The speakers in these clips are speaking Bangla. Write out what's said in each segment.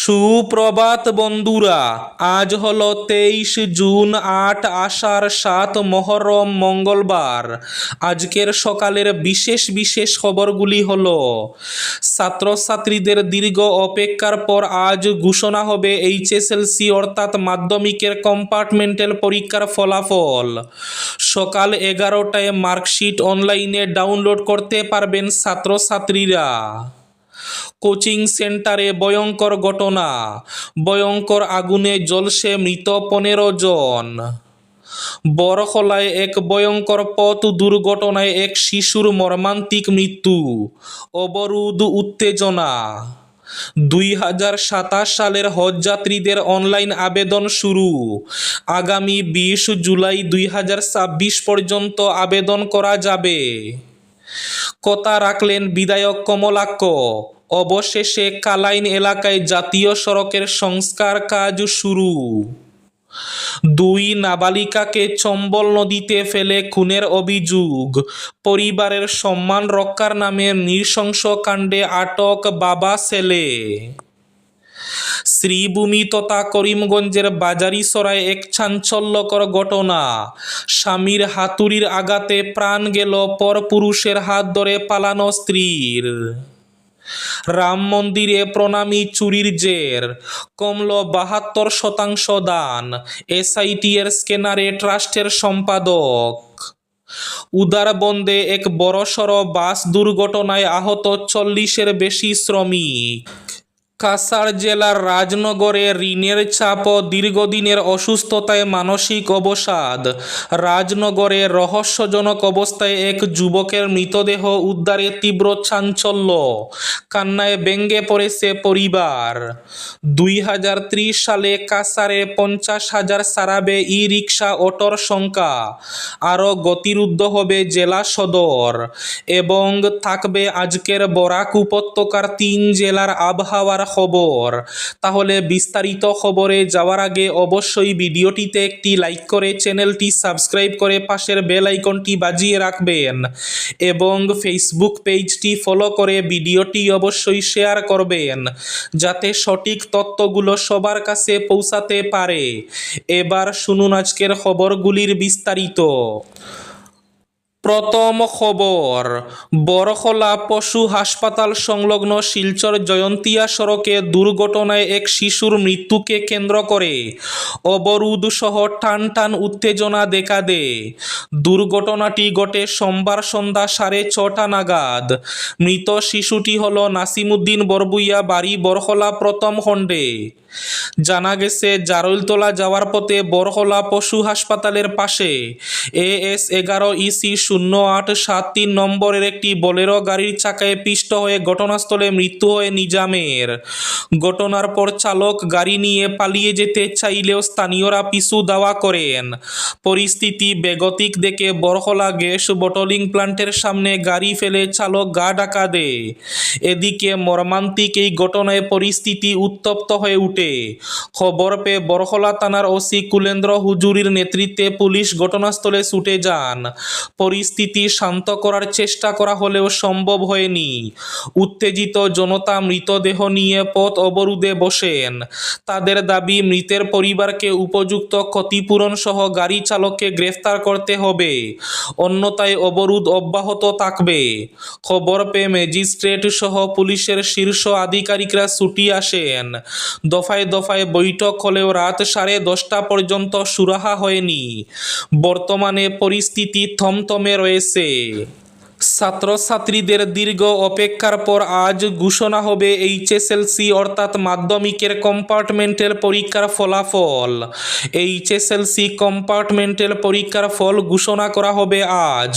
সুপ্রভাত বন্ধুরা, আজ হলো 23 জুন, 8 আষাঢ়, 7 মহরম, মঙ্গলবার। আজকের সকালের বিশেষ বিশেষ খবরগুলি হলো: ছাত্রছাত্রীদের দীর্ঘ অপেক্ষার পর আজ ঘোষণা হবে এইচএসএলসি অর্থাৎ মাধ্যমিকের কম্পার্টমেন্টাল পরীক্ষার ফলাফল। সকাল 11টায় মার্কশিট অনলাইনে ডাউনলোড করতে পারবেন ছাত্রছাত্রীরা। কোচিং সেন্টারে ভয়ঙ্কর ঘটনা, ভয়ঙ্কর আগুনে জ্বলছে মৃত 15 জন। বরখলায় এক ভয়ঙ্কর পথ দুর্ঘটনায় এক শিশুর মর্মান্তিক মৃত্যু। অবরোধ, উত্তেজনা। 2027 সালের হজযাত্রীদের অনলাইন আবেদন শুরু। আগামী 20 জুলাই 2026 পর্যন্ত আবেদন করা যাবে। কথা রাখলেন বিধায়ক কমলাক্ষ। অবশেষে কালাইন এলাকায় জাতীয় সড়কের সংস্কার কাজ শুরু। 2 নাবালিকাকে চম্বল নদীতে ফেলে খুনের অভিযোগ। পরিবারের সম্মান রক্ষার নামে নৃশংস কাণ্ডে আটক বাবা ছেলে। শ্রীভূমি তথা করিমগঞ্জের বাজারিছড়ায় এক চাঞ্চল্যকর ঘটনা। স্বামীর হাতুড়ির আঘাতে প্রাণ গেল পরপুরুষের হাত ধরে পালানো স্ত্রীর। রাম মন্দিরে প্রণামী চুরির জের, কমল 72% দান। এসআইটি-এর স্ক্যানারে ট্রাস্টের সম্পাদক। উদারবন্দে এক বড়সড় বাস দুর্ঘটনায় আহত 40-এর বেশি শ্রমিক। কাছাড় জেলার রাজনগরে ঋণের চাপ ও দীর্ঘদিনের অসুস্থতায় মানসিক অবসাদ। রাজনগরে রহস্যজনক অবস্থায় এক যুবকের মৃতদেহ উদ্ধারে তীব্র চাঞ্চল্য। কান্নায় ভেঙে পড়েছে পরিবার। 2030 সালে কাছাড়ে 50,000 ছাড়াবে ই-রিকশা, অটোর সংখ্যা। আরও গতিরুদ্ধ হবে জেলা সদর এবং থাকবে আজকের বরাক উপত্যকার 3 জেলার আবহাওয়ার খবর। তাহলে বিস্তারিত খবরে যাওয়ার আগে অবশ্যই ভিডিওটিতে একটি লাইক করে চ্যানেলটি সাবস্ক্রাইব করে পাশের বেল আইকনটি বাজিয়ে রাখবেন এবং ফেসবুক পেজটি ফলো করে ভিডিওটি অবশ্যই শেয়ার করবেন যাতে সঠিক তথ্যগুলো সবার কাছে পৌঁছাতে পারে। এবার শুনুন আজকের খবরগুলির বিস্তারিত। প্রথম খবর, বরখলা পশু হাসপাতাল সংলগ্ন শিলচর জয়ন্তিয়া সড়কে দুর্ঘটনায় এক শিশুর মৃত্যুকে কেন্দ্র করে অবরোধ সহ টান টান উত্তেজনা দেখা দেয়। দুর্ঘটনাটি ঘটে সোমবার সন্ধ্যা 6:30 নাগাদ। মৃত শিশুটি হল নাসিমউদ্দিন বরবুইয়া, বাড়ি বরখলা প্রথম খণ্ডে। জানা গেছে, জারৈলতলা যাওয়ার পথে বরখলা পশু হাসপাতালের পাশে AS11EC0873 নম্বরের একটি বোলেরো গাড়ির চাকায় পিষ্ট হয়ে ঘটনাস্থলে মৃত্যু হয় নিজামের। ঘটনার পর চালক গাড়ি নিয়ে পালিয়ে যেতে চাইলেও স্থানীয়রা পিছু ধাওয়া করেন। পরিস্থিতি বেগতিক দেখে বরখলা গ্যাস বটলিং প্লান্টের সামনে গাড়ি ফেলে চালক গা ঢাকা দেয়। এদিকে মর্মান্তিক এই ঘটনায় পরিস্থিতি উত্তপ্ত হয়ে ওঠে। খবর পেয়ে বরখলা থানার ওসি কুলেন্দ্র হুজুরির নেতৃত্বে পুলিশ ঘটনাস্থলে ছুটে যান। পরিস্থিতি শান্ত করার চেষ্টা করা হলেও সম্ভব হয়নি। উত্তেজিত জনতা মৃতদেহ নিয়ে পথ অবরোধে বসেন। তাদের দাবি, মৃতের পরিবারকে উপযুক্ত ক্ষতিপূরণ সহ গাড়ি চালককে গ্রেফতার করতে হবে, অন্যথায় অবরোধ অব্যাহত থাকবে। খবর পেয়ে ম্যাজিস্ট্রেট সহ পুলিশের শীর্ষ আধিকারিকরা ছুটি আসেন। দফায় দফায় বৈঠক হলেও রাত 10:30 পর্যন্ত সুরাহা হয়নি। বর্তমানে পরিস্থিতি থমথমে রয়েছে। ছাত্রছাত্রীদের দীর্ঘ অপেক্ষার পর আজ ঘোষণা হবে এইচএসএলসি অর্থাৎ মাধ্যমিকের কম্পার্টমেন্টাল পরীক্ষার ফলাফল। এইচএসএলসি কম্পার্টমেন্টাল পরীক্ষার ফল ঘোষণা করা হবে আজ।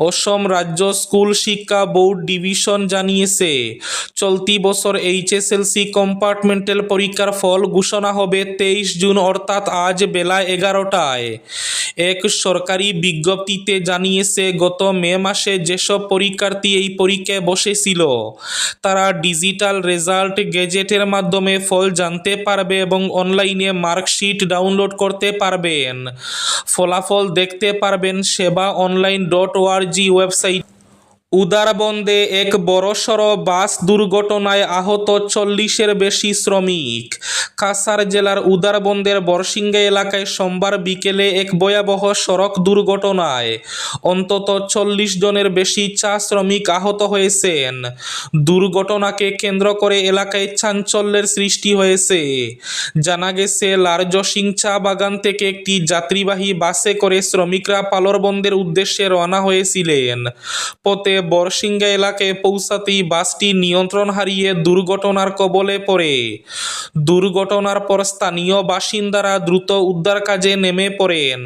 অসম রাজ্য স্কুল শিক্ষা বোর্ড ডিভিশন জানিয়েছে, চলতি বছর এইচএসএলসি কম্পার্টমেন্টাল পরীক্ষার ফল ঘোষণা হবে 23 জুন অর্থাৎ আজ বেলা 11টায়। এক সরকারি বিজ্ঞপ্তিতে জানিয়েছে, গত মে মাসে যেসব পরীক্ষার্থী এই পরীক্ষায় বসেছিল তারা ডিজিটাল রেজাল্ট গেজেটের মাধ্যমে ফল জানতে পারবে এবং অনলাইনে মার্কশিট ডাউনলোড করতে পারবেন। ফলাফল দেখতে পারবেন সেবা online.org ওয়েবসাইট। উদারবন্দে এক বড়সড় বাস দুর্ঘটনায় আহত 40-এর বেশি শ্রমিক। কাছাড় জেলার উদারবন্দের বরসিংগা এলাকায় সোমবার বিকেলে এক ভয়াবহ সড়ক দুর্ঘটনায় অন্তত 40 জনের বেশি চা শ্রমিক আহত হয়েছেন। দুর্ঘটনাকে কেন্দ্র করে এলাকায় চাঞ্চল্যের সৃষ্টি হয়েছে। জানা গেছে, লারজসিং চা বাগান থেকে একটি যাত্রীবাহী বাসে করে শ্রমিকরা পালরবন্দের উদ্দেশ্যে রওনা হয়েছিলেন। পথে বরসিংগা এলাকায় পৌঁছাতেই বাসটি নিয়ন্ত্রণ হারিয়ে দুর্ঘটনার কবলে পড়ে। দুর্ঘটনার পর স্থানীয় বাসিন্দারা দ্রুত উদ্ধার কাজে নেমে পড়েন।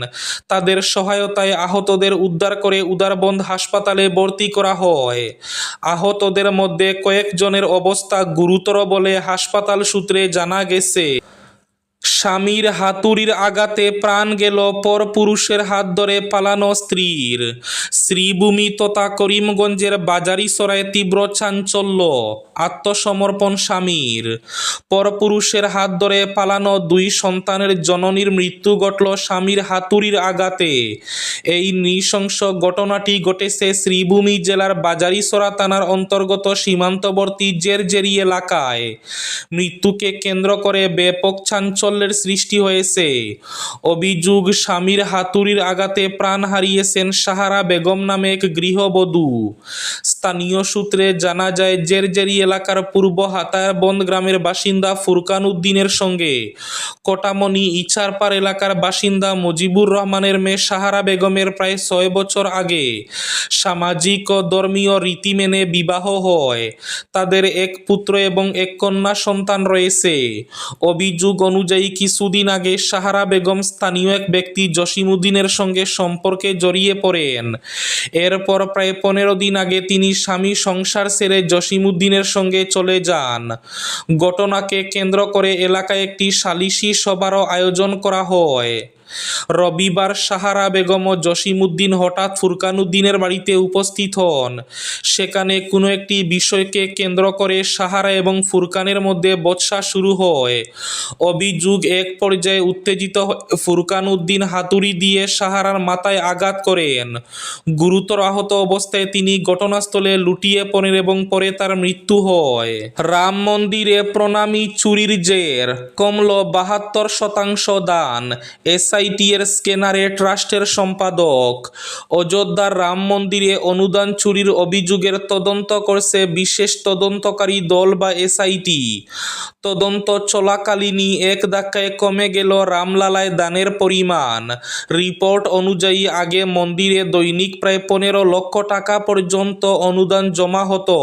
তাদের সহায়তায় আহতদের উদ্ধার করে উদারবন্দ হাসপাতালে ভর্তি করা হয়। আহতদের মধ্যে কয়েকজনের অবস্থা গুরুতর বলে হাসপাতাল সূত্রে জানা গেছে। স্বামীর হাতুড়ির আঘাতে প্রাণ গেল পরপুরুষের হাত ধরে পালানো স্ত্রীর। শ্রীভূমি তথা করিমগঞ্জের বাজারিছড়ায় তীব্র চাঞ্চল্য, আত্মসমর্পণ স্বামীর। পরপুরুষের হাত ধরে পালানো 2 সন্তানের জননীর মৃত্যু ঘটল স্বামীর হাতুড়ির আঘাতে। এই নৃশংস ঘটনাটি ঘটেছে শ্রীভূমি জেলার বাজারিছড়া থানার অন্তর্গত সীমান্তবর্তী জেরজেরি এলাকায়। মৃত্যুকে কেন্দ্র করে ব্যাপক চাঞ্চল্যের সৃষ্টি হয়েছে। অভিযোগ, স্বামীর হাতুড়ির আঘাতে প্রাণ হারিয়েছেন সাহারা বেগম নামে এক গৃহবধূ। স্থানীয় সূত্রে জানা যায়, জেরজেরি এলাকার পূর্ব হাতায়াবন্দ গ্রামের বাসিন্দা ফুরকান উদ্দিনের সঙ্গে কটামনি ইচারপাড় এলাকার বাসিন্দা মুজিবুর রহমানের মেয়ে সাহারা বেগমের প্রায় 6 বছর আগে সামাজিক ও ধর্মীয় রীতি মেনে বিবাহ হয়। তাদের এক পুত্র এবং এক কন্যা সন্তান রয়েছে। অভিযোগ অনুযায়ী কিছুদিন আগে সাহারা বেগম স্থানীয় এক ব্যক্তি জসিমউদ্দিনের সঙ্গে সম্পর্কে জড়িয়ে পড়েন। এরপর প্রায় 15 দিন আগে তিনি স্বামী সংসার ছেড়ে জসিমউদ্দিনের সঙ্গে চলে যান। ঘটনাকে কেন্দ্র করে এলাকায় একটি সালিশি সভারও আয়োজন করা হয়। রবিবার সাহারা বেগম ও জসিমউদ্দিন হঠাৎ ফুরকান উদ্দিনের বাড়িতে উপস্থিত হন। সেখানে কোনো একটি বিষয়কে কেন্দ্র করে সাহারা এবং ফুরকানের মধ্যে বচসা শুরু হয়। অভিযোগ, এক পর্যায়ে উত্তেজিত ফুরকান উদ্দিন হাতুড়ি দিয়ে সাহারার মাথায় আঘাত করেন। গুরুতর আহত অবস্থায় তিনি ঘটনাস্থলে লুটিয়ে পড়েন এবং পরে তার মৃত্যু হয়। রাম মন্দিরে প্রণামী চুরির জের, কমল 72% দান। এসআইটি এর স্ক্যানারে ট্রাস্টের সম্পাদক। অযোধ্যার রাম মন্দিরে অনুদান চুরির অভিযোগের তদন্ত করছে বিশেষ তদন্তকারী দল বা এসআইটি। তদন্ত চলাকালীনই এক ধাক্কায় কমে গেল রামলালায় দানের পরিমাণ। রিপোর্ট অনুযায়ী আগে মন্দিরে দৈনিক প্রায় 15 লক্ষ টাকা পর্যন্ত অনুদান জমা হতো।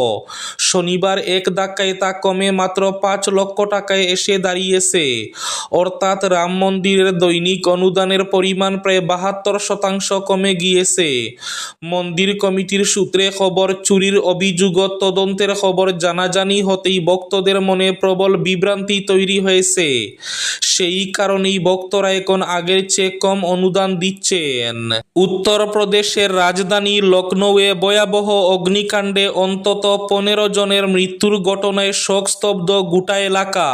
শনিবার এক ধাক্কায় তা কমে মাত্র 5 লক্ষ টাকায় এসে দাঁড়িয়েছে। অর্থাৎ রাম মন্দিরের দৈনিক অনুদানের পরিমাণ প্রায় 72% কমে গিয়েছে। মন্দির কমিটির সূত্রে খবর, চুরির অভিযোগ তদন্তের খবর জানাজানি হতেই ভক্তদের মনে প্রবল বিভ্রান্তি তৈরি হয়েছে। সেই কারণেই ভক্তরা এখন আগের চেয়ে কম অনুদান দিচ্ছেন। উত্তরপ্রদেশের রাজধানী লখনৌয়ে ভয়াবহ অগ্নিকাণ্ডে অন্তত 15 জনের মৃত্যুর ঘটনায় শোকস্তব্ধ গোটা এলাকা।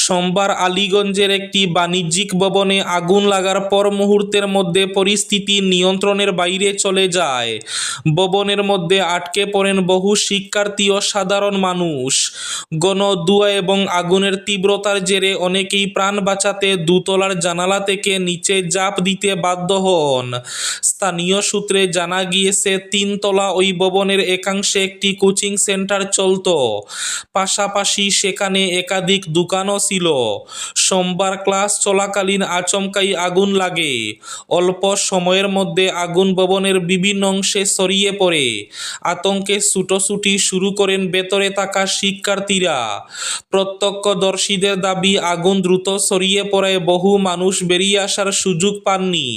সোমবার আলীগঞ্জের একটি বাণিজ্যিক ভবনে আগুন লাগার পর মুহূর্তের মধ্যে পরিস্থিতি নিয়ন্ত্রণের বাইরে চলে যায়। ভবনের মধ্যে আটকে পড়েন বহু শিক্ষার্থী ও সাধারণ মানুষ। ঘন ধোঁয়া এবং আগুনের তীব্রতার জেরে অনেকেই প্রাণ বাঁচাতে দোতলার জানালা থেকে নিচে ঝাঁপ দিতে বাধ্য হন। স্থানীয় সূত্রে জানা গিয়েছে, 3 তলা ওই ভবনের একাংশে একটি কোচিং সেন্টার চলত। পাশাপাশি সেখানে একাধিক দোকানও ছিল। সোমবার ক্লাস চলাকালীন আচমকাই আগুন লাগে। অল্প সময়ের মধ্যে আগুন ভবনের বিভিন্ন অংশে ছড়িয়ে পড়ে। আতঙ্কে ছুটোছুটি শুরু করেন ভেতরে থাকা শিক্ষার্থীরা। প্রত্যক্ষদর্শীদের দাবি, আগুন দ্রুত ছড়িয়ে পড়ায় বহু মানুষ বেরিয়ে আসার সুযোগ পাননি।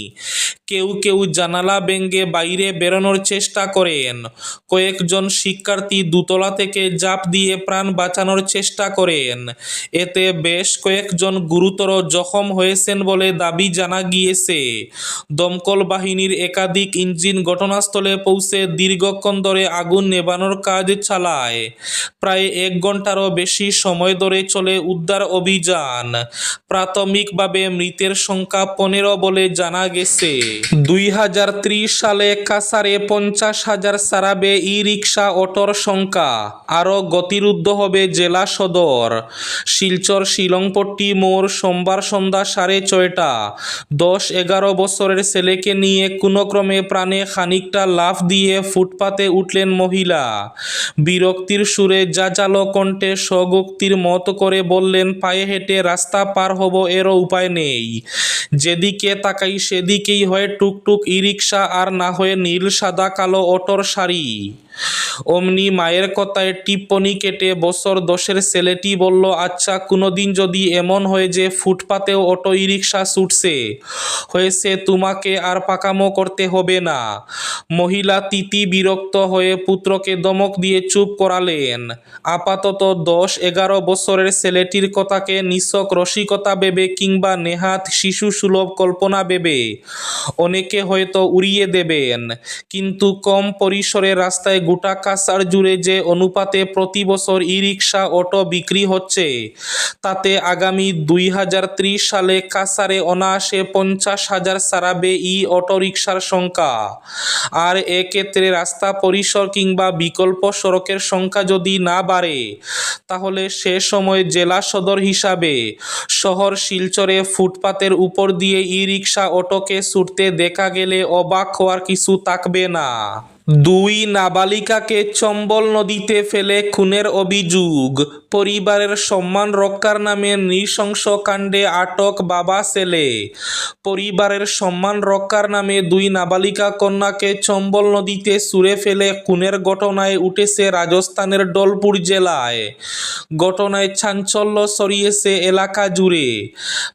কেউ কেউ জানালা ভেঙে বাইরে বেরোনোর চেষ্টা করেন। কয়েকজন শিক্ষার্থী দোতলা থেকে ঝাঁপ দিয়ে প্রাণ বাঁচানোর চেষ্টা করেন। এতে বেশ কয়েকজন গুরুতর জখম হয়েছেন বলে দাবি জানা গিয়েছে। দমকল বাহিনীর একাধিক ইঞ্জিন ঘটনাস্থলে পৌঁছে দীর্ঘক্ষণ ধরে আগুন নেভানোর কাজ চালায়। প্রায় 1 ঘন্টারও বেশি সময় ধরে চলে উদ্ধার অভিযান। প্রাথমিকভাবে মৃতের সংখ্যা 15 বলে জানা গেছে। 2030 সালে কাছাড়ে 50,000 ছাড়াবে ই রিক্সা অটোর সংখ্যা, আরও গতিরুদ্ধ হবে জেলা সদর। শিলচর শিলংপট্টি মোড় সোমবার সন্ধ্যা 6:30। 10-11 বছরের ছেলেকে নিয়ে কোনোক্রমে প্রাণে খানিকটা লাফ দিয়ে ফুটপাতে উঠলেন মহিলা। বিরক্তির সুরে জাজালো কণ্ঠে স্বগোক্তির মতো করে বললেন, পায়ে হেঁটে রাস্তা পার হব এরও উপায় নেই। যেদিকে তাকাই সেদিকেই হয় টুকটুক ই রিক্সা আর না হয়ে নীল সাদা কালো অটোর সারি। অমনি মায়ের কথায় টিপ্পনি কেটে বছর 10-এর ছেলেটি বলল, আচ্ছা কোনোদিন যদি এমন হয় যে ফুটপাতেও অটো ই রিক্সা ছুটছে, হয়েছে তোমাকে আর পাকামো করতে হবে না। মহিলা তিতি বিরক্ত হয়ে পুত্রকে ধমক দিয়ে চুপ করালেন। আপাতত 10-11 বছরের ছেলেটির কথাকে নিছক রসিকতা ভেবে কিংবা নেহাত শিশু সুলভ কল্পনা ভেবে অনেকে হয়তো উড়িয়ে দেবেন, কিন্তু কম পরিসরে রাস্তায় গোটা কাছাড় জুড়ে যে অনুপাতে প্রতি বছর ই রিক্সা অটো বিক্রি হচ্ছে, তাতে আগামী 2030 সালে কাছাড়ে অনায়াসে 50,000 ছাড়াবে ই অটো রিক্সার সংখ্যা। আর এক্ষেত্রে রাস্তা পরিসর কিংবা বিকল্প সড়কের সংখ্যা যদি না বাড়ে, তাহলে সে সময় জেলা সদর হিসাবে শহর শিলচরে ফুটপাতের উপর দিয়ে ই রিক্সা অটোকে ছুটতে দেখা গেলে অবাক হওয়ার কিছু থাকবে না। 2 নাবালিকাকে চম্বল নদীতে ফেলে খুনের অভিযোগ। পরিবারের সম্মান রক্ষার নামে নৃশংস কাণ্ডে আটক বাবা ছেলে। পরিবারের সম্মান রক্ষার নামে 2 নাবালিকা কন্যাকে চম্বল নদীতে ছুঁড়ে ফেলে খুনের ঘটনায় উঠেছে রাজস্থানের ধলপুর জেলায়। ঘটনায় চাঞ্চল্য ছড়িয়েছে এলাকা জুড়ে।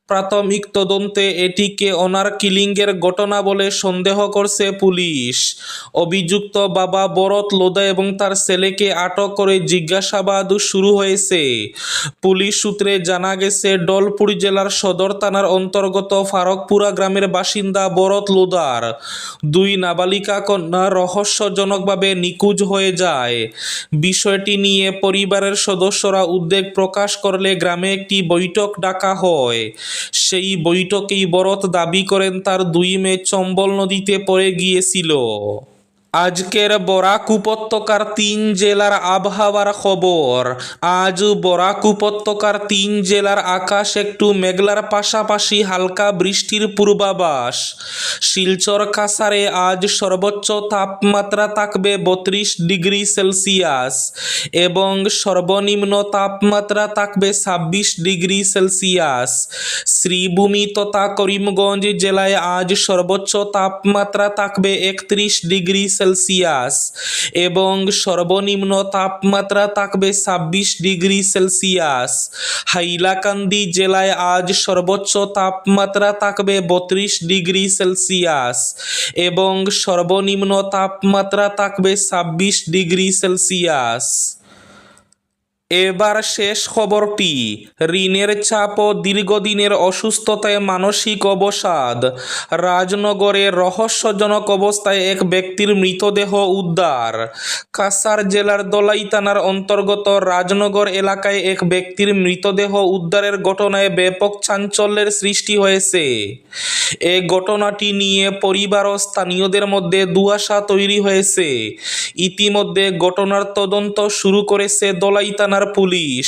প্রাথমিক তদন্তে এটিকে অনার কিলিংয়ের ঘটনা বলে সন্দেহ করছে পুলিশ। অভিযুক্ত বাবা ভরত লোধা এবং তার ছেলেকে আটক করে জিজ্ঞাসাবাদ শুরু হয়েছে। পুলিশ সূত্রে জানা গেছে, ধলপুর জেলার সদর থানার অন্তর্গত ফারুকপুরা গ্রামের বাসিন্দা ভরত লোধার 2 নাবালিকা কন্যা রহস্যজনকভাবে নিখোঁজ হয়ে যায়। বিষয়টি নিয়ে পরিবারের সদস্যরা উদ্বেগ প্রকাশ করলে গ্রামে একটি বৈঠক ডাকা হয়। সেই বৈঠকেই ভরত দাবি করেন তার 2 মেয়ে চম্বল নদীতে পড়ে গিয়েছিল। আজকের বরাক উপত্যকার 3 জেলার আবহাওয়ার খবর। আজ বরাক উপত্যকার 3 জেলার আকাশ একটু মেঘলার পাশাপাশি হালকা বৃষ্টির পূর্বাভাস। শিলচর কাছাড়ে আজ সর্বোচ্চ তাপমাত্রা থাকবে 32 ডিগ্রি সেলসিয়াস এবং সর্বনিম্ন তাপমাত্রা থাকবে 26 ডিগ্রি সেলসিয়াস। শ্রীভূমি তথা করিমগঞ্জ জেলায় আজ সর্বোচ্চ তাপমাত্রা থাকবে 31 ডিগ্রি সেলসিয়াস এবং সর্বনিম্ন তাপমাত্রা থাকবে 26 ডিগ্রি সেলসিয়াস। হাইলাকান্দি জেলায় আজ সর্বোচ্চ তাপমাত্রা থাকবে 32 ডিগ্রি সেলসিয়াস এবং সর্বনিম্ন তাপমাত্রা থাকবে 26 ডিগ্রি সেলসিয়াস। এবার শেষ খবরটি। ঋণের চাপ ও দীর্ঘদিনের অসুস্থতায় মানসিক অবসাদ। রাজনগরে রহস্যজনক অবস্থায় এক ব্যক্তির মৃতদেহ উদ্ধার। কাছাড় জেলার ধলাই থানার অন্তর্গত রাজনগর এলাকায় এক ব্যক্তির মৃতদেহ উদ্ধারের ঘটনায় ব্যাপক চাঞ্চল্যের সৃষ্টি হয়েছে। এ ঘটনাটি নিয়ে পরিবার ও স্থানীয়দের মধ্যে ধোঁয়াশা তৈরি হয়েছে। ইতিমধ্যে ঘটনার তদন্ত শুরু করেছে ধলাই থানার পুলিশ।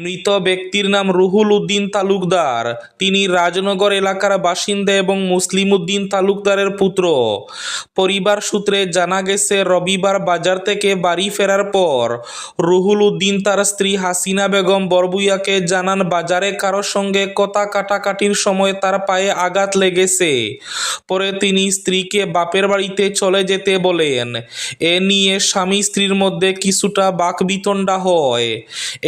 মৃত ব্যক্তির নাম রুহুল উদ্দিন তালুকদার। তিনি রাজনগর এলাকার বাসিন্দা এবং মুসলিম উদ্দিন তালুকদারের পুত্র। পরিবার সূত্রে জানা গেছে, রবিবার বাজার থেকে বাড়ি ফেরার পর রুহুল উদ্দিন তার স্ত্রী হাসিনা বেগম বরবুইয়াকে জানান বাজারে কারোর সঙ্গে কথা কাটাকাটির সময় তার পায়ে আঘাত লেগেছে। পরে তিনি স্ত্রীকে বাপের বাড়িতে চলে যেতে বলেন। এ নিয়ে স্বামী স্ত্রীর মধ্যে কিছুটা বাকবিতণ্ডা হয়।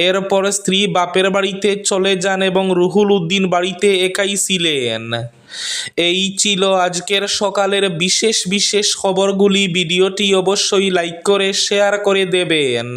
এরপর স্ত্রী বাপের বাড়িতে চলে যান এবং রুহুল উদ্দিন বাড়িতে একাই ছিলেন। এই ছিল আজকের সকালের বিশেষ খবরগুলি। ভিডিওটি অবশ্যই লাইক করে শেয়ার করে দেবেন।